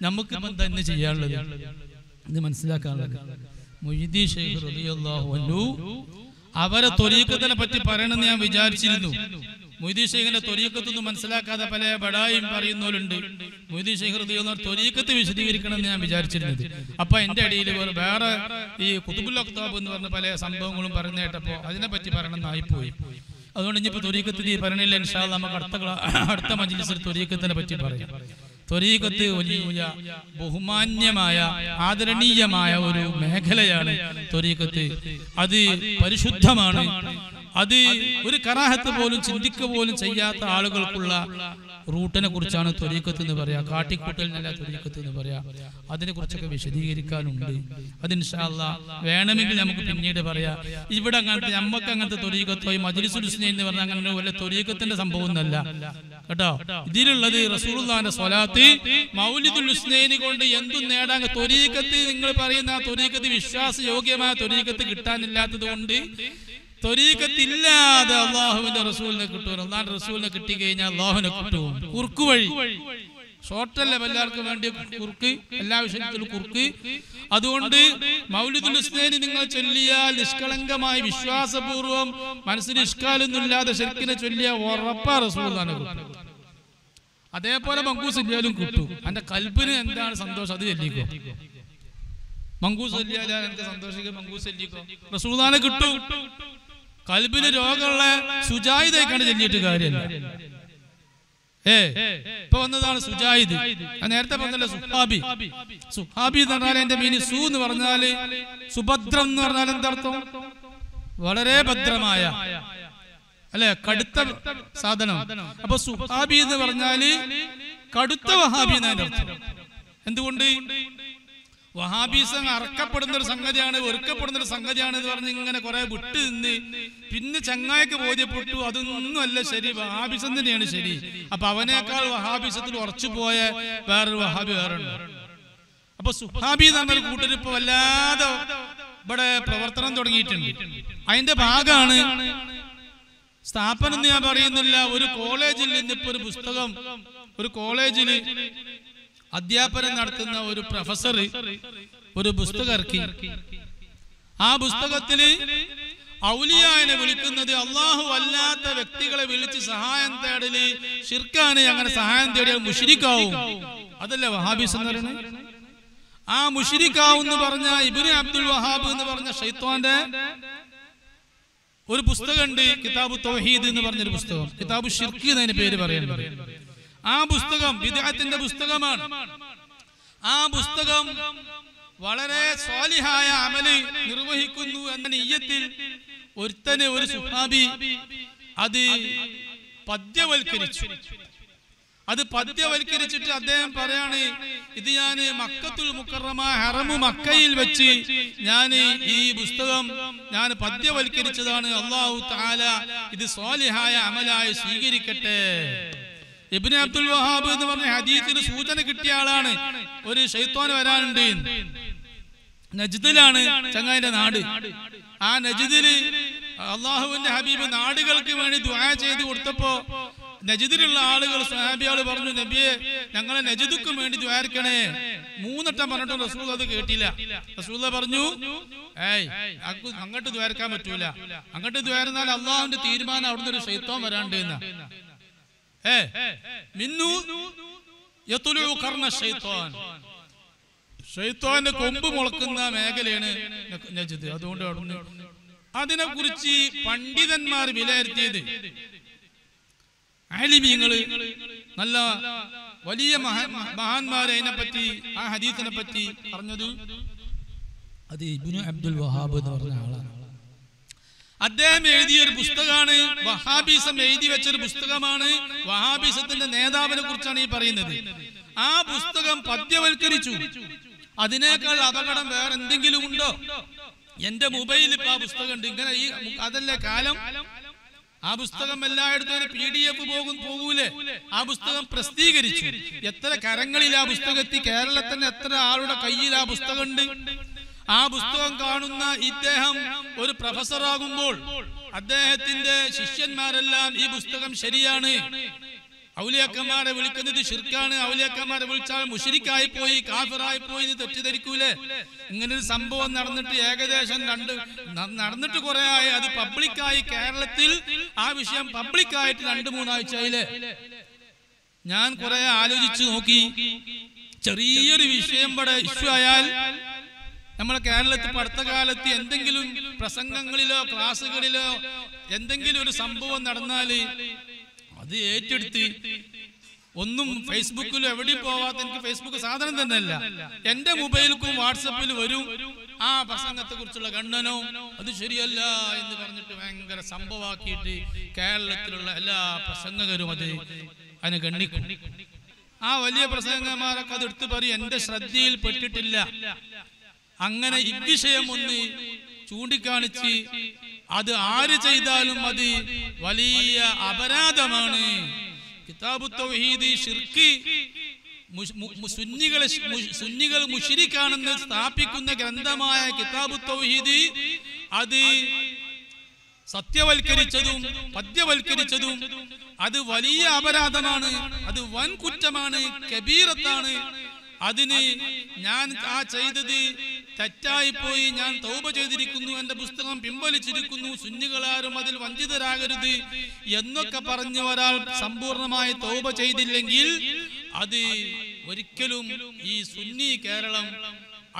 നമുക്കിപ്പം തന്നെ ചെയ്യാനുള്ളത് ഇത് മനസ്സിലാക്കാനുള്ളത്. മുഹ്യിദ്ദീൻ ശൈഖ് റളിയല്ലാഹു അൻഹു അവരെ ത്വരീഖത്തിനെ പറ്റി പറയണമെന്ന് ഞാൻ വിചാരിച്ചിരുന്നു. മുഹ്യിദ്ദീൻ ശൈഖിന്റെ ത്വരീഖത്തൊന്നും മനസ്സിലാക്കാതെ പല ബടായും പറയുന്നവരുണ്ട്. മുഹ്യിദ്ദീൻ ശൈഖ് റളിയല്ലാഹു അൻഹു ത്വരീഖത്ത് വിശദീകരിക്കണമെന്ന് ഞാൻ വിചാരിച്ചിരുന്നത്. അപ്പൊ എന്റെ അടിയിൽ വേറെ ഈ ഖുതുബുൽ അഖ്താബ് എന്ന് പറഞ്ഞ പല സംഭവങ്ങളും പറഞ്ഞു കേട്ടപ്പോൾ അതിനെപ്പറ്റി പറയണമെന്നായിപ്പോയി. അതുകൊണ്ട് ഇനിയിപ്പോൾ ത്വരീഖത്ത് പറയണില്ല. ഇൻഷാ അല്ലാഹ് നമുക്ക് അടുത്ത മജ്ലിസിൽ ത്വരീഖത്തിനെ പറ്റി പറയാം. ത്വരീഖത്ത് വലിയ ബഹുമാന്യമായ ആദരണീയമായ ഒരു മേഖലയാണ് ത്വരീഖത്ത്. അത് പരിശുദ്ധമാണ്. അത് ഒരു കറാഹത്ത് പോലും ചിന്തിക്കുക പോലും ചെയ്യാത്ത ആളുകൾക്കുള്ള റൂട്ടിനെ കുറിച്ചാണ് ത്വരീഖത്ത് എന്ന് പറയാ. കാട്ടിക്കൂട്ടലിനല്ല ത്വരീഖത്ത് എന്ന് പറയാ. അതിനെ കുറിച്ചൊക്കെ വിശദീകരിക്കാനുണ്ട്. അത് ഇൻഷാ അല്ലാഹ് വേണമെങ്കിൽ നമുക്ക് പിന്നീട് പറയാം. ഇവിടെ അങ്ങനത്തെ നമുക്ക് അങ്ങനത്തെ ത്വരീഖത്തോ ഈ മജ്ലിസുൽ ഹുസ്ന എന്ന് പറഞ്ഞാൽ അങ്ങനെ വല്ല ത്വരീഖത്തിന്റെ സംഭവം ഒന്നല്ല കേട്ടോ. ഇതിലുള്ളത് റസൂലുള്ളാഹിന്റെ സ്വലാത്ത് മൗലിദുൽ ഹുസ്നൈനി കൊണ്ട് എന്തും നേടാൻ. ത്വരീഖത്ത് നിങ്ങൾ പറയുന്ന ആ ത്വരീഖത്ത് വിശ്വാസയോഗ്യമായ ത്വരീഖത്ത് കിട്ടാനില്ലാത്തത് കൊണ്ട് ത്വരീഖത്തില്ലാതെ അള്ളാഹുവിന്റെ റസൂലിനെ കിട്ടും. അള്ളാഹുവിന്റെ റസൂലിനെ കിട്ടിക്കഴിഞ്ഞാൽ അള്ളാഹുവിനെ കിട്ടും. കുറുക്ക് വഴി ഷോർട്ടല്ല എല്ലാവർക്കും വേണ്ടി കുറുക്ക്, എല്ലാ വിഷയത്തിലും കുറുക്ക്. അതുകൊണ്ട് മൗലിദുൽ ഹുസ്നൈനി നിങ്ങൾ ചൊല്ലിയാൽ നിഷ്കളങ്കമായി വിശ്വാസപൂർവ്വം മനസ്സിന് ഇഷ്കാലൊന്നുമില്ലാതെ ശരിക്കിനെ ചൊല്ലിയാൽ ഉറപ്പാ റസൂലുള്ളാഹിനെ കിട്ടും. അതേപോലെ മങ്കൂസ് ചൊല്ലിയാലും കിട്ടും. എന്റെ കൽബിന് എന്താണ് സന്തോഷം അത് ചൊല്ലിക്കോ. മങ്കൂസ് ചൊല്ലിയാൽ എനിക്ക് സന്തോഷിക്കും. മങ്കൂസ് ചൊല്ലിക്കോ. റസൂലുള്ളാഹിനെ കിട്ടും. കൽബിന് രോഗമുള്ള സുജായിദായിക്കാണ്ട് ചൊല്ലിയിട്ട് കാര്യമല്ല. ഇപ്പൊ വന്നതാണ് സുജായിദ്. നേരത്തെ പറഞ്ഞല്ലോ സുഹാബി. സുഹാബി എന്ന് പറഞ്ഞാൽ എന്റെ മീനി സു എന്ന് പറഞ്ഞാല് സുഭദ്രം എന്ന് പറഞ്ഞാൽ എന്തർത്ഥം? വളരെ ഭദ്രമായ അല്ലെ, കടുത്ത സാധനം. അപ്പൊ സുഹാബി എന്ന് പറഞ്ഞാല് കടുത്ത വഹാബി എന്നതിന്റെ അർത്ഥം. എന്തുകൊണ്ട്? വഹാബീസം അറക്കപ്പെടുന്ന ഒരു സംഗതിയാണ്, വെറുക്കപ്പെടുന്ന ഒരു സംഗതിയാണ് എന്ന് പറഞ്ഞ് ഇങ്ങനെ കുറെ വിട്ട് നിന്ന് പിന്നെ ചങ്ങായിക്ക് ബോധ്യപ്പെട്ടു അതൊന്നും അല്ല ശരി, വഹാബിസം തന്നെയാണ് ശരി. അപ്പൊ അവനേക്കാൾ വഹാബിസത്തിൽ ഉറച്ചു പോയ വേറൊരു വഹാബി വേറെ ഉണ്ട്. അപ്പൊ സുഹാബി എന്നൊരു കൂട്ടർ ഇപ്പൊ വല്ലാതെ ഇവിടെ പ്രവർത്തനം തുടങ്ങിയിട്ടുണ്ട്. അതിന്റെ ഭാഗമാണ് സ്ഥാപനം എന്ന് ഞാൻ പറയുന്നില്ല. ഒരു കോളേജിൽ നിന്നിപ്പോ ഒരു പുസ്തകം, ഒരു കോളേജില് അധ്യാപനം നടത്തുന്ന ഒരു പ്രൊഫസർ ഒരു പുസ്തകം ഇറക്കി. ആ പുസ്തകത്തില് ഔലിയാനെ വിളിക്കുന്നത് അള്ളാഹു അല്ലാത്ത വ്യക്തികളെ വിളിച്ച് സഹായം തേടല് ശിർക്കാണ്. അങ്ങനെ സഹായം തേടിയാൽ മുശ്രിക്കാവും. അതല്ലേ വഹാബിസം എന്ന് പറയുന്നത്. ആ മുശ്രിക്കാവും എന്ന് പറഞ്ഞ ഇബ്നു അബ്ദുൽ വഹാബ് എന്ന് പറഞ്ഞ ശൈത്വാന്റെ ഒരു പുസ്തകമുണ്ട്, കിതാബു തൗഹീദ് എന്ന് പറഞ്ഞൊരു പുസ്തകം. കിതാബു ശിർക്ക് എന്നതിന് പേര് പറയുന്നത്. ആ പുസ്തകം ബിദ്അത്തിന്റെ പുസ്തകമാണ്. ആ പുസ്തകം വളരെ സ്വാലിഹായ അമല് നിർവഹിക്കുന്നു എന്ന നിയ്യത്തിൽ ഒരുത്തനെ ഒരു സുഹാബി അത് പദ്യവൽക്കരിച്ചു. അത് പദ്യവൽക്കരിച്ചിട്ട് അദ്ദേഹം പറയാണ്, ഇത് ഞാൻ മക്കത്തുൽ മുക്കറമ ഹറമു മക്കയിൽ വെച്ച് ഞാൻ ഈ പുസ്തകം ഞാൻ പദ്യവൽക്കരിച്ചതാണ്. അല്ലാഹു തആല ഇത് സ്വാലിഹായ അമലായി സ്വീകരിക്കട്ടെ. ഇബ്നു അബ്ദുൽ വഹാബ് എന്ന് പറഞ്ഞ ഹദീസിന് സൂചന കിട്ടിയ ആളാണ്. ഒരു ശൈത്വാൻ വരാനുണ്ട്. നജ്ദിലാണ് ചങ്ങായിന്റെ നാട്. ആ നജ്ദില് അള്ളാഹുവിന്റെ ഹബീബ് നാടുകൾക്ക് വേണ്ടി ദുആ ചെയ്ത് കൊടുത്തപ്പോ നജ്ദിലുള്ള ആളുകൾ സ്വഹാബിയാള് പറഞ്ഞു, നബിയെ ഞങ്ങളെ നജ്ദിക്കും വേണ്ടി ദ്വാരക്കണേ. 3 വട്ടം പറഞ്ഞിട്ടും റസൂൽ അത് കേട്ടില്ല. റസൂൽ പറഞ്ഞു, അങ്ങോട്ട് ദ്വാരക്കാൻ പറ്റൂല. അങ്ങോട്ട് ദ്വാരുന്നാൽ അള്ളാഹുവിന്റെ തീരുമാനം അവിടുന്ന് ഒരു ശൈത്വാൻ വരാണ്ട് എന്നാ. ശൈത്വാന്റെ കൊമ്പ് മുളക്കുന്ന മേഖലയാണ് നജ്ദ്. അതുകൊണ്ട് അവിടുന്ന് അതിനെ കുറിച്ച് പണ്ഡിതന്മാർ വിലയിരുത്തിയത്, ആലിമീങ്ങള് നല്ല വലിയ മഹാന്മാരെ അതിനെപ്പറ്റി ആ ഹദീസിനെ പറ്റി പറഞ്ഞത് അത് ഇബ്നു അബ്ദുൽ വഹാബ് എന്ന് പറഞ്ഞ ആളാണ്. അദ്ദേഹം എഴുതിയ ഒരു പുസ്തകമാണ്, വഹാബിസം എഴുതി വെച്ചൊരു പുസ്തകമാണ്. വഹാബിസത്തിന്റെ നേതാവിനെ കുറിച്ചാണ് ഈ പറയുന്നത്. ആ പുസ്തകം പദ്യവൽക്കരിച്ചു. അതിനേക്കാൾ അപകടം വേറെ എന്തെങ്കിലും ഉണ്ടോ? എന്റെ മൊബൈലിൽ ഇപ്പൊ ആ പുസ്തകം ഉണ്ട്. ഇങ്ങനെ ഈ അതല്ലേ കാലം. ആ പുസ്തകം എല്ലായിടത്തും PDF പോകൂലേ? ആ പുസ്തകം പ്രസിദ്ധീകരിച്ചു. എത്ര കരങ്ങളിൽ ആ പുസ്തകത്തി. കേരളത്തിന് എത്ര ആളുടെ കയ്യിൽ ആ പുസ്തകം ഉണ്ട്. ആ പുസ്തകം കാണുന്ന ഇദ്ദേഹം ഒരു പ്രൊഫസറാകുമ്പോൾ അദ്ദേഹത്തിന്റെ ശിഷ്യന്മാരെല്ലാം ഈ പുസ്തകം ശരിയാണ്, ഔലിയാക്കന്മാരെ വിളിക്കുന്നത് ശിർക്കാണ്, ഔലിയാക്കന്മാരെ വിളിച്ചാൽ മുശ്രിക്കായി പോയി, കാഫിറായി പോയി എന്ന് തെറ്റിദ്ധരിക്കൂലേ? ഇങ്ങനൊരു സംഭവം നടന്നിട്ട് ഏകദേശം നടന്നിട്ട് കുറെ ആയി. അത് പബ്ലിക്കായി, കേരളത്തിൽ ആ വിഷയം പബ്ലിക്കായിട്ട് 2-3 ആഴ്ചയിലെ. ഞാൻ കുറെ ആലോചിച്ചു നോക്കി. ചെറിയൊരു വിഷയം ഇവിടെ ഇഷ്യൂ ആയാൽ നമ്മളെ കേരളത്തിൽ അടുത്ത കാലത്ത് എന്തെങ്കിലും പ്രസംഗങ്ങളിലോ ക്ലാസ്സുകളിലോ എന്തെങ്കിലും ഒരു സംഭവം നടന്നാല് അത് ഏറ്റെടുത്ത് ഒന്നും ഫേസ്ബുക്കിലും എവിടെയും പോവാത്ത, എനിക്ക് ഫേസ്ബുക്ക് സാധനം തന്നെ അല്ല, എന്റെ മൊബൈലിലും വാട്സപ്പിൽ വരും ആ പ്രസംഗത്തെ കുറിച്ചുള്ള ഖണ്ഡനോ അത് ശരിയല്ല എന്ന് പറഞ്ഞിട്ട് ഭയങ്കര സംഭവമാക്കിയിട്ട് കേരളത്തിലുള്ള എല്ലാ പ്രസംഗകരും അതിനെ ഖണ്ഡിക്കും. ആ വലിയ പ്രസംഗന്മാരൊക്കെ അത് എടുത്തു പറയും, എന്റെ ശ്രദ്ധയിൽ പെട്ടിട്ടില്ല. അങ്ങനെ ഇവിഷയം ഒന്ന് ചൂണ്ടിക്കാണിച്ച് അത് ആര് ചെയ്താലും അത് വലിയ അപരാധമാണ്. കിതാബു തൗഹീദ് ശിർക്ക്, സുന്നികൾ മുശ്രിക്കാണെന്ന് സ്ഥാപിക്കുന്ന ഗ്രന്ഥമായ കിതാബു തൗഹീദ് അത് സത്യവൽക്കരിച്ചതും പദ്യവൽക്കരിച്ചതും അത് വലിയ അപരാധമാണ്, അത് വൻ കുറ്റമാണ്, കബീറത്താണ്. അതിന് ഞാൻ ആ ചെയ്തത് തെറ്റായി പോയി, ഞാൻ തൗബ ചെയ്തിരിക്കുന്നു, എന്റെ പുസ്തകം പിൻവലിച്ചിരിക്കുന്നു, സുന്നികളാരും അതിൽ വഞ്ചിതരാകരുത് എന്നൊക്കെ പറഞ്ഞ ഒരാൾ സമ്പൂർണമായി തൗബ ചെയ്തില്ലെങ്കിൽ അത് ഒരിക്കലും ഈ സുന്നി കേരളം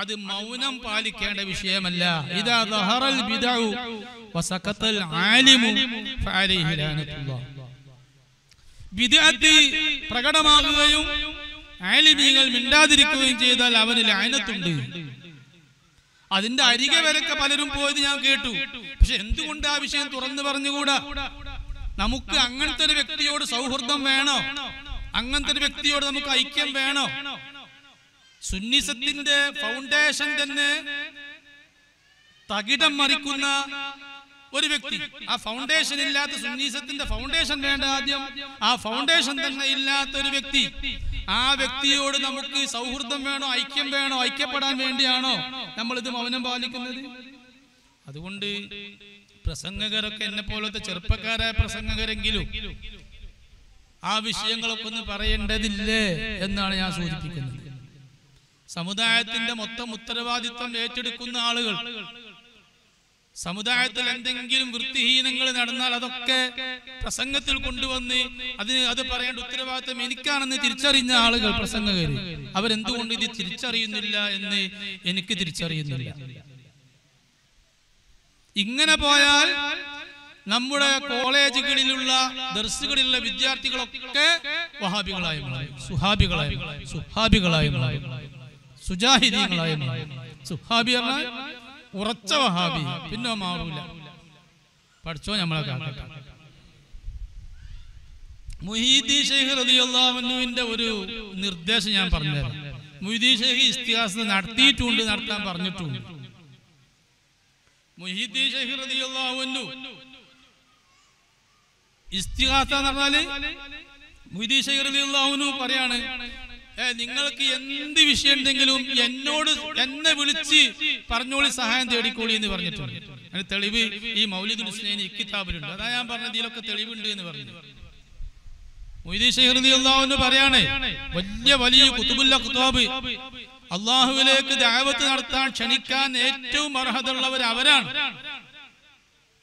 അത് മൗനം പാലിക്കേണ്ട വിഷയമല്ല. ഇദാ ദഹറൽ ബിദഉ വസഖതൽ ആലിമു ഫഅലൈഹി ലഅനത്തുല്ലാഹ്. ബിദ്അത്ത് പ്രകടമാകുകയും ആലിമീങ്ങൾ മിണ്ടാതിരിക്കുകയും ചെയ്താൽ അവന് ലഅനത്തുണ്ട്. അതിന്റെ അരികെ വരൊക്കെ പലരും പോയത് ഞാൻ കേട്ടു. പക്ഷെ എന്തുകൊണ്ട് ആ വിഷയം തുറന്നു പറഞ്ഞുകൂടാ? നമുക്ക് അങ്ങനത്തെ ഒരു വ്യക്തിയോട് സൗഹൃദം വേണോ? അങ്ങനത്തെ ഒരു വ്യക്തിയോട് നമുക്ക് ഐക്യം വേണോ? സുന്നിസത്തിന്റെ ഫൗണ്ടേഷൻ തന്നെ തകിടം മറിക്കുന്ന ഒരു വ്യക്തി, ആ ഫൗണ്ടേഷൻ ഇല്ലാത്ത, സുന്നീസത്തിന്റെ ഫൗണ്ടേഷൻ വേണ്ട ആദ്യം, ആ ഫൗണ്ടേഷൻ തന്നെ ഇല്ലാത്ത ഒരു വ്യക്തി, ആ വ്യക്തിയോട് നമുക്ക് സൗഹൃദം വേണോ, ഐക്യം വേണോ? ഐക്യപ്പെടാൻ വേണ്ടിയാണോ നമ്മളിത് മൗനം പാലിക്കുന്നത്? അതുകൊണ്ട് പ്രസംഗകരൊക്കെ എന്നെ പോലത്തെ ചെറുപ്പക്കാരായ പ്രസംഗകരെങ്കിലും ആ വിഷയങ്ങളൊക്കെ ഒന്ന് പറയേണ്ടതില്ലേ എന്നാണ് ഞാൻ സൂചിപ്പിക്കുന്നത്. സമുദായത്തിന്റെ മൊത്തം ഉത്തരവാദിത്വം ഏറ്റെടുക്കുന്ന ആളുകൾ, സമുദായത്തിൽ എന്തെങ്കിലും വൃത്തിഹീനങ്ങൾ നടന്നാൽ അതൊക്കെ പ്രസംഗത്തിൽ കൊണ്ടുവന്ന് അത് പറയേണ്ട ഉത്തരവാദിത്വം എനിക്കാണെന്ന് തിരിച്ചറിഞ്ഞ ആളുകൾ, പ്രസംഗകർ, അവരെന്തുകൊണ്ട് ഇത് തിരിച്ചറിയുന്നില്ല എന്ന് എനിക്ക് തിരിച്ചറിയുന്നില്ല. ഇങ്ങനെ പോയാൽ നമ്മുടെ കോളേജുകളിലുള്ള ദർസുകളിലുള്ള വിദ്യാർത്ഥികളൊക്കെ വഹാബികളായി മാറും, സുഹാബികളായി മാറും, സുജാഹിദീങ്ങളായി മാറും. സുഹാബി പറഞ്ഞാൽ ഉറച്ച വഹാബി, പിന്നെ മാറൂല. പഠിച്ചോ നമ്മളെ കാക്കട്ടെ. മുഹീദ്ദീൻ ശൈഖ് റളിയല്ലാഹു അൻഹുവിന്റെ ഒരു നിർദ്ദേശം ഞാൻ പറഞ്ഞുതരാം. മുഹീദ്ദീൻ ശൈഖ് ഇസ്തിഗാസ നടത്തിയിട്ടുണ്ട്, നടത്താൻ പറഞ്ഞിട്ടുണ്ട്. മുഹീദ്ദീൻ ശൈഖ് റളിയല്ലാഹു അൻഹു ഇസ്തിഗാസ എന്ന് പറഞ്ഞാല് മുഹീദ്ദീൻ ശൈഖ് റളിയല്ലാഹു അൻഹു പറയാണ്, നിങ്ങൾക്ക് എന്ത് വിഷയം ഉണ്ടെങ്കിലും എന്നെ വിളിച്ച് പറഞ്ഞോളി, സഹായം തേടിക്കോളി എന്ന് പറഞ്ഞിട്ടുണ്ട്. അതിന് തെളിവ് ഈ മൗലിദുൽ ഹുസ്നൈൻ കിതാബിലുണ്ട്. അതാ ഞാൻ പറഞ്ഞ ഇതിലൊക്കെ തെളിവുണ്ട് എന്ന് പറഞ്ഞു. മുഹീദ്ദീൻ ശൈഖ് റളിയല്ലാഹു അൻഹു പറയാണ്, വലിയ കുതുബുൽ അഖ്താബ്, അല്ലാഹുവിലേക്ക് ദഅവത്ത് നടത്താൻ ക്ഷണിക്കാൻ ഏറ്റവും അർഹതയുള്ളവർ അവരാണ്,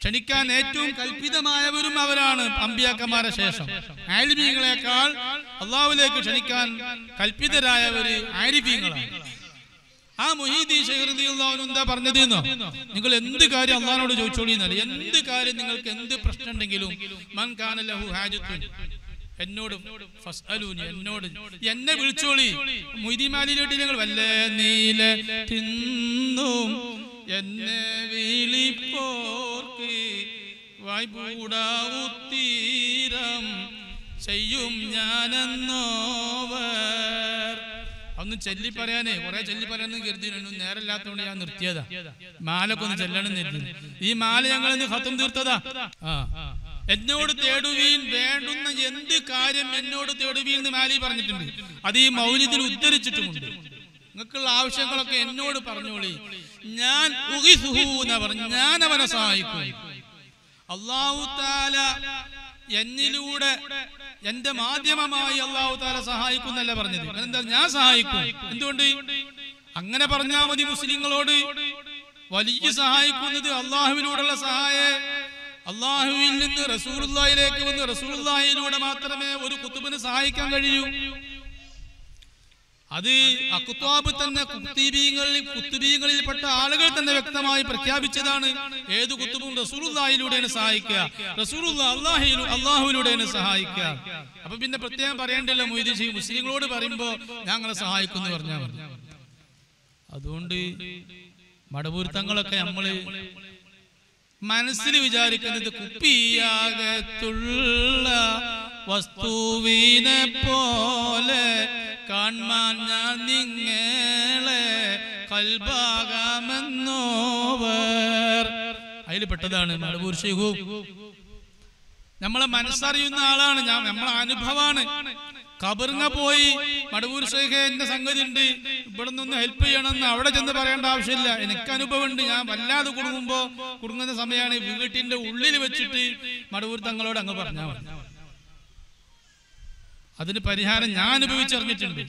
ക്ഷണിക്കാൻ ഏറ്റവും കൽപ്പിതമായവരും അവരാണ്. അമ്പിയാക്കന്മാരെ ശേഷം ആലിമീങ്ങളെക്കാൾ അള്ളാഹുവിലേക്ക് ക്ഷണിക്കാൻ കൽപ്പിതരായവര് ആരിഫീങ്ങളാണ്. ആ മുഹീദ്ദീൻ ശൈഖ് റളിയല്ലാഹു അൻഹു എന്താ പറഞ്ഞത് എന്നോ, നിങ്ങൾ എന്ത് കാര്യം അള്ളാഹിനോട് ചോദിച്ചോളി എന്നല്ല, എന്ത് കാര്യം നിങ്ങൾക്ക് എന്ത് പ്രശ്നം ഉണ്ടെങ്കിലും മൻ കാന ലഹു ഹാജത്തുൻ എന്നോട് ഫസ്അലൂനി, എന്നെ വിളിച്ചോളി. മുഹീദ്ദീൻ മാലിയിലോട്ട് നിങ്ങൾ വല്ലേ നീല തിന്നും എന്നെ വിളിപ്പോർക്ക് വായ്പൂടാവുത്തീരം ചെയ്യും ഞാനെന്നോവർ. ഒന്നും ചൊല്ലി പറയാനേ, കുറെ ചൊല്ലി പറയാന്ന് കരുതിയൊന്നും നേരമില്ലാത്തതുകൊണ്ട് ഞാൻ നിർത്തിയതാ. മാലൊക്കെ ഒന്ന് ചെല്ലണം കരുതി. ഈ മാല ഞങ്ങളിന്ന് ഖത്തം തീർത്തതാ. എന്നോട് തേടുവീൻ, വേണ്ടുന്ന എന്ത് കാര്യം എന്നോട് തേടുവീൻ എന്ന് മാലി പറഞ്ഞിട്ടുണ്ട്. അത് ഈ മൗലിദിൽ ഉദ്ധരിച്ചിട്ടുമുണ്ട്. നിങ്ങൾക്കുള്ള ആവശ്യങ്ങളൊക്കെ എന്നോട് പറഞ്ഞോളി, ഞാൻ പറഞ്ഞു, ഞാൻ അവനെ സഹായിക്കും. അല്ലാഹു തആല എന്നിലൂടെ എന്റെ മാധ്യമമായി അല്ലാഹു തആല സഹായിക്കുന്നല്ല പറഞ്ഞത്. എന്താ ഞാൻ സഹായിക്കും. എന്തുകൊണ്ട് അങ്ങനെ പറഞ്ഞാൽ മതി? മുസ്ലിങ്ങളോട് വലിയ സഹായിക്കുന്നത് അള്ളാഹുവിനോടുള്ള സഹായം അള്ളാഹുവിൽ നിന്ന് റസൂലുള്ളാഹിയിലേക്ക് വന്ന് റസൂലുള്ളാഹിയിലൂടെ മാത്രമേ ഒരു കുത്തുബിന് സഹായിക്കാൻ കഴിയൂ. അത് അഖ്താബ് തന്നെ കുത്തുബീങ്ങളിൽപ്പെട്ട ആളുകൾ തന്നെ വ്യക്തമായി പ്രഖ്യാപിച്ചതാണ്. ഏത് കുത്തുബും റസൂലുള്ളാഹിയിലൂടെയാണ് സഹായിക്കുക, അള്ളാഹുവിലൂടെയാണ് സഹായിക്കുക. അപ്പൊ പിന്നെ പ്രത്യേകം പറയേണ്ടല്ലോ മൊയ്തീൻ ഷെയ്ഖ് മുസ്ലിങ്ങളോട് പറയുമ്പോ ഞങ്ങളെ സഹായിക്കുന്നു പറഞ്ഞാൽ മതി. അതുകൊണ്ട് മടവൂർ തങ്ങളൊക്കെ നമ്മള് മനസ്സിൽ വിചാരിക്കുന്നത് കുപ്പിയാകത്തുള്ള വസ്തുവിനെ പോലെ കാൺമാൻ ഞാൻ നിങ്ങളെ കൽബാകാമെന്നോവർ. അതിൽ പെട്ടതാണ് മടവൂർ ഷെയ്ഖ്. നമ്മളെ മനസ്സറിയുന്ന ആളാണ്, നമ്മളെ അനുഭവമാണ്. കബറിങ്ങ പോയി മടവൂർ ഷെയ്ഖ് എന്റെ സംഗതി ഉണ്ട്, ഇവിടെ നിന്ന് ഹെൽപ്പ് ചെയ്യണമെന്ന് അവിടെ ചെന്ന് പറയേണ്ട ആവശ്യമില്ല. എനിക്ക് അനുഭവം ഉണ്ട്. ഞാൻ വല്ലാതെ കുടുങ്ങുന്ന സമയമാണ് വീട്ടിന്റെ ഉള്ളിൽ വെച്ചിട്ട് മടവൂർ തങ്ങളോട് അങ്ങ് പറഞ്ഞാൽ മതി. അതിന് പരിഹാരം ഞാൻ അനുഭവിച്ചറിഞ്ഞിട്ടുണ്ട്.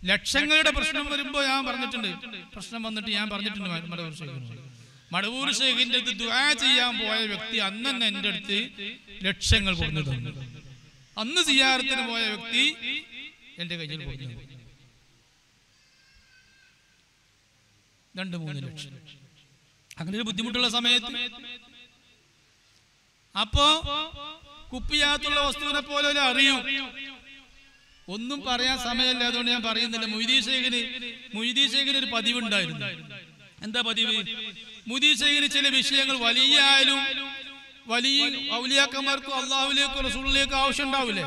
ലക്ഷങ്ങളുടെ പ്രശ്നം വരുമ്പോ ഞാൻ പറഞ്ഞിട്ടുണ്ട്. പ്രശ്നം വന്നിട്ട് ഞാൻ പറഞ്ഞിട്ടുണ്ട് മടവൂർ ഷെയ്ഖിന്റെ അടുത്ത് ദുആ ചെയ്യാൻ പോയ വ്യക്തി അന്ന് തന്നെ എന്റെ അടുത്ത് ലക്ഷങ്ങൾ കൊണ്ടു തന്നു. അന്ന് സിയാറത്തിന് പോയ വ്യക്തി എന്റെ കയ്യിൽ കൊടുത്തു 2-3 ലക്ഷം. അങ്ങനെ ഒരു ബുദ്ധിമുട്ടുള്ള സമയത്ത് അപ്പോ കുപ്പിയാത്തുള്ള വസ്തുവിനെ പോലെ അറിയൂ. ഒന്നും പറയാൻ സമയമല്ല, അതുകൊണ്ട് ഞാൻ പറയുന്നില്ല. മൊയ്തീൻ ഷെയ്ഖിന് ഒരു പതിവുണ്ടായിരുന്നു. എന്താ പതിവ്? മൊയ്തീൻ ഷെയ്ഖിന് ചില വിഷയങ്ങൾ വലിയ ഔലിയാക്കന്മാർക്കും അള്ളാഹുവിലേക്കും റസൂലിലേക്കും ആവശ്യം ഉണ്ടാവില്ലേ?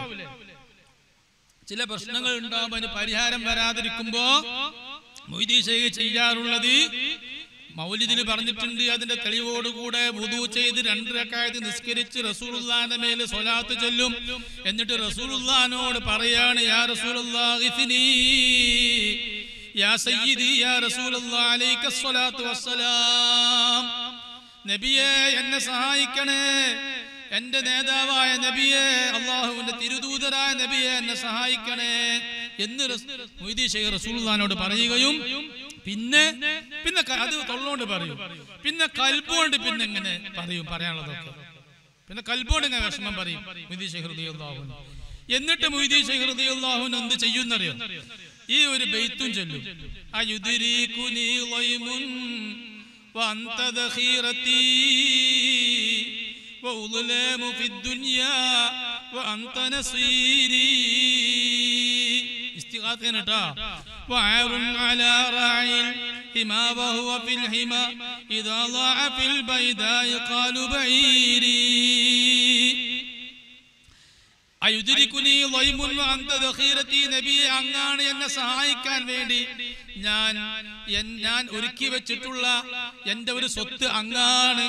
ചില പ്രശ്നങ്ങൾ ഉണ്ടാകുമ്പോൾ അതിന് പരിഹാരം വരാതിരിക്കുമ്പോ മൊയ്തീൻ ഷെയ്ഖ് ചെയ്യാറുള്ളത് മൗലിദിന് പറഞ്ഞിട്ടുണ്ട്. അതിന്റെ തെളിവോടുകൂടെ വുദൂ ചെയ്ത് 2 റക്അത്ത് നിസ്കരിച്ച് റസൂലുള്ളാഹിന്റെ മേലെ സ്വലാത്ത് ചൊല്ലും. എന്നിട്ട് റസൂലുള്ളാഹിനോട് പറയാണ്, യാ റസൂലുള്ളാഹി ഇഫ്നി യാ സയ്യിദി യാ റസൂലുള്ളാഹി അലൈക സ്വലാത്തു വസ്സലാം. നബിയെ എന്നെ സഹായിക്കണേ, എന്റെ നേതാവായ നബിയെ, അള്ളാഹുവിന്റെ തിരുദൂതരായ നബിയെ എന്നെ സഹായിക്കണേ എന്ന് മൊയ്തീൻ ഷെയ്ഖ് റസൂലുള്ളാഹിനോട് പറയുകയും പിന്നെ അത് തൊള്ളോണ്ട് പറയും, പിന്നെ കൽബോണ്ട് പിന്നെ ഇങ്ങനെ പറയും പറയാനുള്ളതൊക്കെ. പിന്നെ കൽബോണ്ട് ഇങ്ങനെ വിഷമം പറയും മൊയ്തീൻ ഷെയ്ഖ് റളിയല്ലാഹു അൻഹു. എന്നിട്ട് മൊയ്തീൻ ഷെയ്ഖ് റളിയല്ലാഹു അൻഹു എന്ത് ചെയ്യുന്നറിയോ? ഈ ഒരു ബൈത്തും ചൊല്ലും. അയുദ്രീകുനി ളൈമുൻ വഅൻത ദഖീറതി വഉളലാമു ഫിദ്ദുനിയാ വഅൻത നസീരി. ഇസ്തിഗാഥനട്ടാ. وعار على راعي الحما وهو في الحما إذا ضاع في البيداء قالوا بعيري അയുദ്രികുനി ളൈമുൻ വഅൻത ദഖീറതി. നബിയെ അങ്ങാണ് എന്നെ സഹായിക്കാൻ വേണ്ടി ഞാൻ ഒരുക്കി വെച്ചിട്ടുള്ള എന്റെ ഒരു സ്വത്ത് അങ്ങാണ്.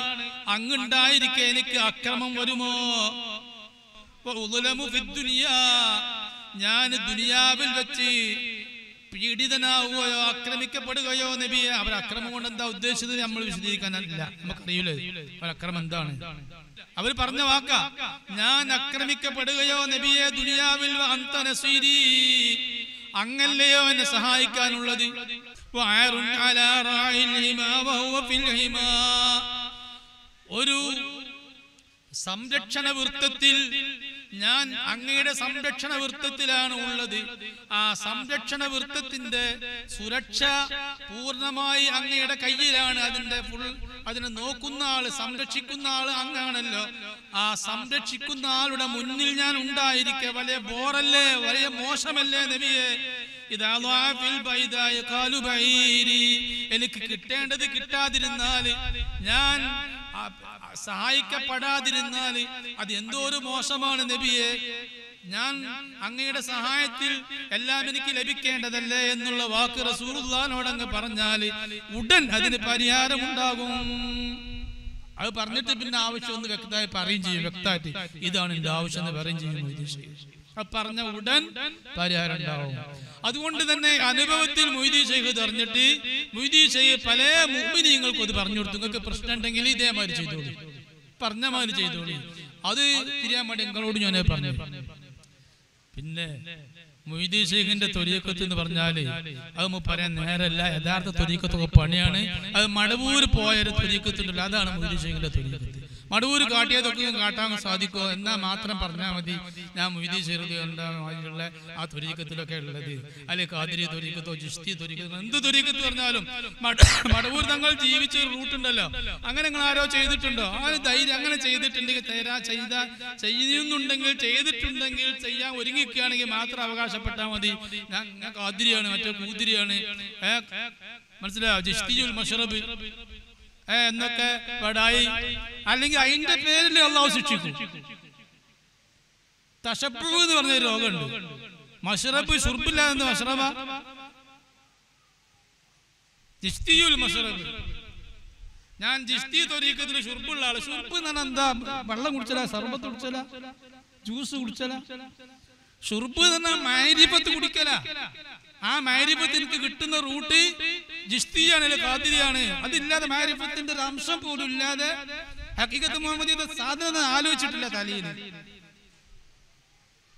അങ്ങുണ്ടായിരിക്കെ എനിക്ക് അക്രമം വരുമോ? വഉളമു ഫിദ്ദുനിയാ, ഞാൻ ദുനിയാവിൽ വെച്ച് പീഡിതനാവുകയോ ആക്രമിക്കപ്പെടുകയോ നബിയെ. അവർ അക്രമം കൊണ്ട് എന്താ ഉദ്ദേശിച്ചത് നമ്മൾ വിശദീകരിക്കാനില്ല, നമുക്കറിയില്ലേ അവരക്രമം എന്താണ്. അവർ പറഞ്ഞ വാക്കാ, ഞാൻ ആക്രമിക്കപ്പെടുകയോ നബിയെ ദുനിയാവിൽ അൻത നസീരി, അങ്ങല്ലയോ എന്നെ സഹായിക്കാനുള്ളത്. ഒരു സംരക്ഷണ വൃത്തത്തിൽ ഞാൻ അങ്ങയുടെ സംരക്ഷണ വൃത്തത്തിലാണ് ഉള്ളത്. ആ സംരക്ഷണ വൃത്തത്തിന്റെ സുരക്ഷ പൂർണ്ണമായി അങ്ങയുടെ കയ്യിലാണ്. അതിനെ നോക്കുന്ന ആള്, സംരക്ഷിക്കുന്ന ആള് അങ്ങാണല്ലോ. ആ സംരക്ഷിക്കുന്ന ആളുടെ മുന്നിൽ ഞാൻ ഉണ്ടായിരിക്കെ വലിയ ബോറല്ലേ, വലിയ മോശമല്ലേ നബിയെ? എനിക്ക് കിട്ടേണ്ടത് കിട്ടാതിരുന്നാൽ, ഞാൻ സഹായിക്കപ്പെടാതിരുന്നാൽ അത് എന്തോ ഒരു മോശമാണ് നബിയെ. ഞാൻ അങ്ങയുടെ സഹായത്തിൽ എല്ലാം എനിക്ക് ലഭിക്കേണ്ടതല്ലേ എന്നുള്ള വാക്ക് റസൂലുള്ളാഹിനോട് അങ്ങ് പറഞ്ഞാൽ ഉടൻ അതിന് പരിഹാരം ഉണ്ടാകും. അത് പറഞ്ഞിട്ട് പിന്നെ ആവശ്യം ഒന്ന് വ്യക്തമായി പറയും ചെയ്യും. വ്യക്തമായിട്ട് ഇതാണ് എന്റെ ആവശ്യം എന്ന് പറയും ചെയ്യും. പറഞ്ഞ ഉടൻ പരിഹാരം ഉണ്ടാവും. അതുകൊണ്ട് തന്നെ അനുഭവത്തിൽ മൊയ്തീൻ ഷെയ്ഖ് പറഞ്ഞിട്ട് മൊയ്തീൻ ഷെയ്ഖ് പല മുഅ്മിനീങ്ങൾക്കും അത് പറഞ്ഞു കൊടുത്തു. നിങ്ങൾക്ക് പ്രശ്നം ഉണ്ടെങ്കിൽ ഇതേമാതിരി ചെയ്തോളൂ, പറഞ്ഞ മാതിരി ചെയ്തോളൂ. അത് തിരിയാൻ വേണ്ടി നിങ്ങളോട് ഞാൻ പറഞ്ഞു. പിന്നെ മൊയ്‌ദി ശൈഖിന്റെ ത്വരീഖത്ത് എന്ന് പറഞ്ഞാല് അത് പറയാൻ നേരല്ല. യഥാർത്ഥ ത്വരീഖത്തൊക്കെ പണിയാണ്. അത് മടവൂര് പോയൊരു ത്വരീഖത്തുണ്ടല്ലോ, അതാണ് മൊയ്‌ദി ശൈഖിന്റെ ത്വരീഖത്ത്. മടവൂര് കാട്ടിയതൊക്കെ കാട്ടാൻ സാധിക്കുമോ എന്നാ മാത്രം പറഞ്ഞാൽ മതി. ഞാൻ മൊയ്‌ദി ശൈഖ് എന്താണുള്ള ആ ത്വരീഖത്തിലൊക്കെ ഉള്ളത്, അല്ലെങ്കിൽ ഖാദിരി ത്വരീഖത്തോ ചിശ്തി ത്വരീഖത്തോ എന്ത് ത്വരീഖത്ത് പറഞ്ഞാലും മടവൂർ തങ്ങൾ ജീവിച്ച ഒരു റൂട്ടുണ്ടല്ലോ, അങ്ങനെ നിങ്ങൾ ആരോ ചെയ്തിട്ടുണ്ടോ? ആ ധൈര്യം അങ്ങനെ ചെയ്തിട്ടുണ്ടെങ്കിൽ ചെയ്യുന്നുണ്ടെങ്കിൽ ചെയ്തിട്ടുണ്ടെങ്കിൽ ചെയ്യാൻ ഒരുങ്ങിക്കുകയാണെങ്കിൽ മാത്രം അവകാശപ്പെട്ടാൽ മതി. ഞാൻ ഖാദിരിയാണ്, മറ്റേ കൂതിരിയാണ്, മനസ്സിലായോ, ജിഷ്തിയുൽ മശ്റബ് എന്നൊക്കെ പടായി, അല്ലെങ്കിൽ അതിന്റെ പേരിൽ അള്ളാഹു ശിക്ഷിക്കും. തശബ്ബു എന്ന് പറഞ്ഞ രോഗമുണ്ട്. മശ്റബ് ശുർബില്ല എന്ന് മശ്റബ, ജിഷ്തിയുൽ മശ്റബ്. ഞാൻ ജിഷ്തി ത്വരീഖത്തിൽ ശുർബുള്ള ആള്. ശുർബ് എന്ന് പറഞ്ഞാൽ എന്താ? വെള്ളം കുടിച്ചല, സർബത്ത് കുടിച്ചല, ജ്യൂസ് കുടിച്ചല. ശുർബ് എന്ന് പറഞ്ഞാൽ മഅരിഫത്ത് കുടിക്കല. ആ മഅരിഫത്ത് എനിക്ക് കിട്ടുന്ന റൂട്ട് ജിഷ്തിയാണ്, ഖാദിരിയാണ്. അതില്ലാതെ മഅരിഫത്തിന്റെ ഒരു അംശം പോലും ഇല്ലാതെ ഹഖീഖത്ത് മുഹമ്മദിയുടെ സാധനം ആലോചിച്ചിട്ടില്ല. തലയിൽ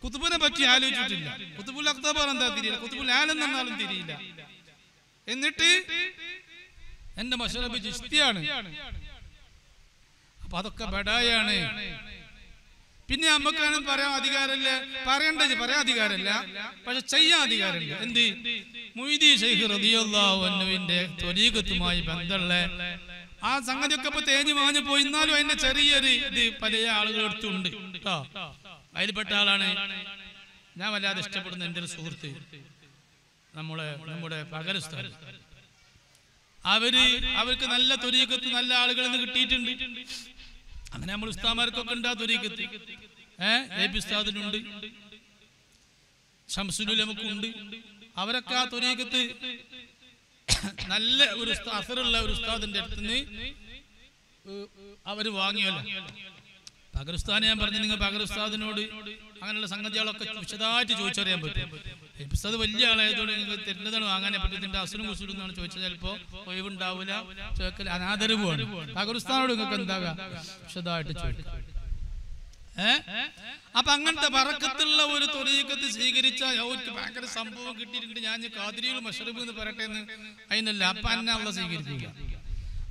കുതുബിനെ പറ്റി ആലോചിച്ചിട്ടില്ല. കുതുബുൽ അഖ്താബ് എന്താ തിരിയില്ല, കുതുബുൽ ആലം എന്നാലും തിരിയില്ല. എന്നിട്ട് എന്റെ മശ്റബ് ജിഷ്തിയാണ്. അപ്പൊ അതൊക്കെ ബഡായാണ്. പിന്നെ നമുക്കാണ് പറയാൻ അധികാരമില്ല, പറയേണ്ടത് പറയാൻ അധികാരമില്ല, പക്ഷെ ചെയ്യാൻ അധികാരമില്ല. എന്ത്? മൊയ്‌ദി ശൈഖ് റളിയല്ലാഹു അൻഹുവിന്റെ ത്വരീഖത്തുമായി ബന്ധമുള്ള ആ സംഗതിയൊക്കെ ഇപ്പൊ തേഞ്ഞു മാഞ്ഞു പോയി. എന്നാലും അതിന്റെ ചെറിയൊരു ഇത് പല ആളുകളെടുത്തുണ്ട് കേട്ടോ. അതിൽപ്പെട്ട ആളാണ് ഞാൻ വല്ലാതെ ഇഷ്ടപ്പെടുന്ന എൻ്റെ ഒരു സുഹൃത്ത്, നമ്മുടെ പകരസ്ഥാൻ. അവർക്ക് നല്ല ത്വരീഖത്ത് നല്ല ആളുകളിൽ നിന്ന് കിട്ടിയിട്ടുണ്ട്. അങ്ങനെ നമ്മൾ ഉസ്താദന്മാർക്കൊക്കെ ഉണ്ട് ആ ത്വരീഖത്ത്. എപി ഉസ്താദിനുണ്ട്, ശംസുൽ ഉലമക്കുണ്ട്. അവരൊക്കെ ആ ത്വരീഖത്ത് നല്ല ഒരു അസറുള്ള ഒരു ഉസ്താദിന്റെ അടുത്തുനിന്ന് അവര് വാങ്ങിയല്ലോ. പകർസ്ഥാനെ ഞാൻ പറഞ്ഞു, നിങ്ങൾ പകർസ്ഥാദിനോട് അങ്ങനെയുള്ള സംഗതികളൊക്കെ വിശദമായിട്ട് ചോദിച്ചറിയാൻ പറ്റും. ഉസ്താദ് വലിയ ആളായതുകൊണ്ട് നിങ്ങൾക്ക് തരുന്നതാണ് വാങ്ങാനെ പറ്റും. ഇതിന്റെ അസുരം കുസുരും എന്നാണ് ചോദിച്ചത്. ചിലപ്പോ ഒഴിവുണ്ടാവില്ല, ചോദിക്കൽ അനാദരവുമാണ്. പകർസ്ഥാനോട് നിങ്ങൾക്ക് എന്താകാം വിശദമായിട്ട് ചോദിക്കാം. അപ്പൊ അങ്ങനത്തെ ബറക്കത്തുള്ള ഒരു ത്വരീഖത്ത് സ്വീകരിച്ച അവർക്ക് ഭയങ്കര സംഭവം കിട്ടിയിട്ടുണ്ട്. ഞാൻ ഖാദിരിയുൽ മശ്റബ് എന്ന് പറയട്ടെ എന്ന് അതിനല്ല. അപ്പൊ അന്നെ അള്ളാഹ് സ്വീകരിക്കുക.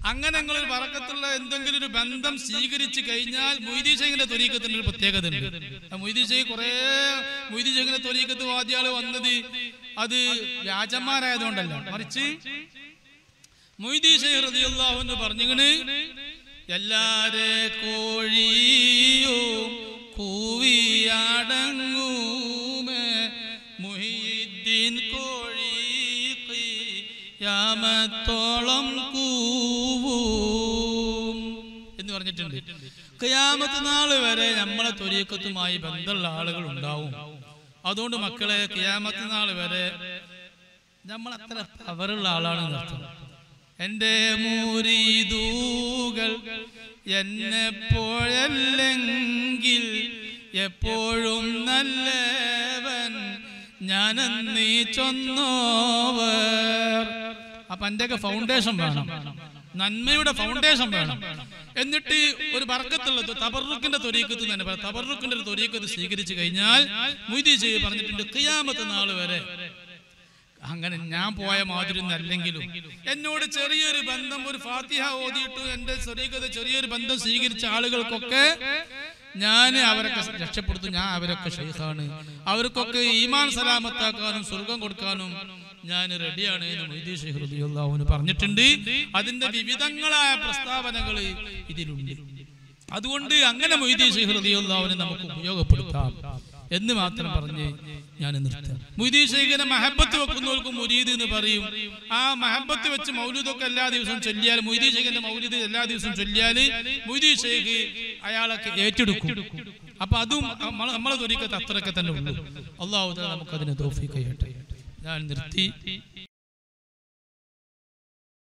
അങ്ങനെ നിങ്ങളൊരു ബറക്കത്തുള്ള എന്തെങ്കിലും ഒരു ബന്ധം സ്വീകരിച്ചു കഴിഞ്ഞാൽ മൊയ്‌ദി ശൈഖിന്റെ ത്വരീഖത്തിന്റെ ഒരു പ്രത്യേകത ഉണ്ട്. മൊയ്‌ദി ശൈഖ് കുറേ മൊയ്‌ദി ശൈഖിന്റെ ത്വരീഖത്ത് വാദ്യാള് വന്നത് അത് വ്യാജന്മാരായതുകൊണ്ടല്ല, മറിച്ച് മൊയ്‌ദി ശൈഖ് റളിയല്ലാഹു അൻഹു പറഞ്ഞിങ്ങനെ, എല്ലാരെ കോഴിയോ കൂവിയടങ്ങൂമേ മുഹീദ്ദീൻ കോഴി ഖിയാമത്തോളം കൂവും എന്ന് പറഞ്ഞിട്ടുണ്ട്. ഖിയാമത്ത് നാൾ വരെ നമ്മളെ ത്വരീഖത്തുമായി ബന്ധമുള്ള ആളുകൾ ഉണ്ടാവും. അതുകൊണ്ട് മക്കളെ, ഖിയാമത്ത് നാൾ വരെ നമ്മൾ അത്ര പവറുള്ള ആളാണെന്ന് അർത്ഥം. എന്റെ മുരീദുകൾ എന്നെപ്പോഴല്ലെങ്കിൽ എപ്പോഴും നല്ലവൻ ഞാനെന്നീ ചൊന്നോവർ. അപ്പൊ എന്റെയൊക്കെ ഫൗണ്ടേഷൻ വേണം, നന്മയുടെ ഫൗണ്ടേഷൻ വേണം. എന്നിട്ട് ഒരു ബർക്കത്തുള്ളത് തബറുക്കിന്റെ ത്വരീഖത്ത് തന്നെ പറയാം. തബറുക്കിന്റെ ഒരു ത്വരീഖത്ത് സ്വീകരിച്ചു കഴിഞ്ഞാൽ മൊയ്‌ദി ശൈഖ് പറഞ്ഞിട്ടുണ്ട്, ഖിയാമത്ത് നാൾ വരെ അങ്ങനെ ഞാൻ പോയ മാതിരി അല്ലെങ്കിലും എന്നോട് ചെറിയൊരു ബന്ധം, ഒരു ഫാത്തിഹ ഓതിയിട്ടു എന്റെ ത്വരീഖത്ത് ചെറിയൊരു ബന്ധം സ്വീകരിച്ച ആളുകൾക്കൊക്കെ ഞാൻ അവരൊക്കെ രക്ഷപ്പെടുത്തും. ഞാൻ അവരൊക്കെ ശൈഖാണ്, അവർക്കൊക്കെ ഈമാൻ സലാമത്താക്കാനും സ്വർഗം കൊടുക്കാനും ഞാൻ റെഡിയാണ് എന്ന് മൊയ്‌ദി ശൈഖ് റളിയല്ലാഹു അൻഹു പറഞ്ഞിട്ടുണ്ട്. അതിന്റെ വിവിധങ്ങളായ പ്രസ്താവനകൾ ഇതിലുണ്ട്. അതുകൊണ്ട് അങ്ങനെ മൊയ്‌ദി ശൈഖ് റളിയല്ലാഹു അൻഹു നമുക്ക് ഉപയോഗപ്പെടുത്താം എന്ന് മാത്രം പറഞ്ഞ് ഞാൻ നിർത്താം. മൊയ്‌ദി ശൈഖിനെ മഹബത്ത് വെക്കുന്നവർക്കും മുരീദ് എന്ന് പറയും. ആ മഹബത്ത് വെച്ച് മൗലിദൊക്കെ എല്ലാ ദിവസവും ചൊല്ലിയാൽ, മൊയ്‌ദി ശൈഖിന്റെ മൗലിദ് എല്ലാ ദിവസവും ചൊല്ലിയാൽ മൊയ്‌ദി ശൈഖ് അയാളൊക്കെ ഏറ്റെടുക്കും. അപ്പൊ അതും നമ്മളെ ത്വരീഖത്ത് അത്രയൊക്കെ തന്നെ ഉള്ളൂ. അല്ലാഹു തആല നമുക്ക് അതിനെ തൗഫീഖ് ചെയ്യട്ടെ. ഞാൻ നിർത്തി.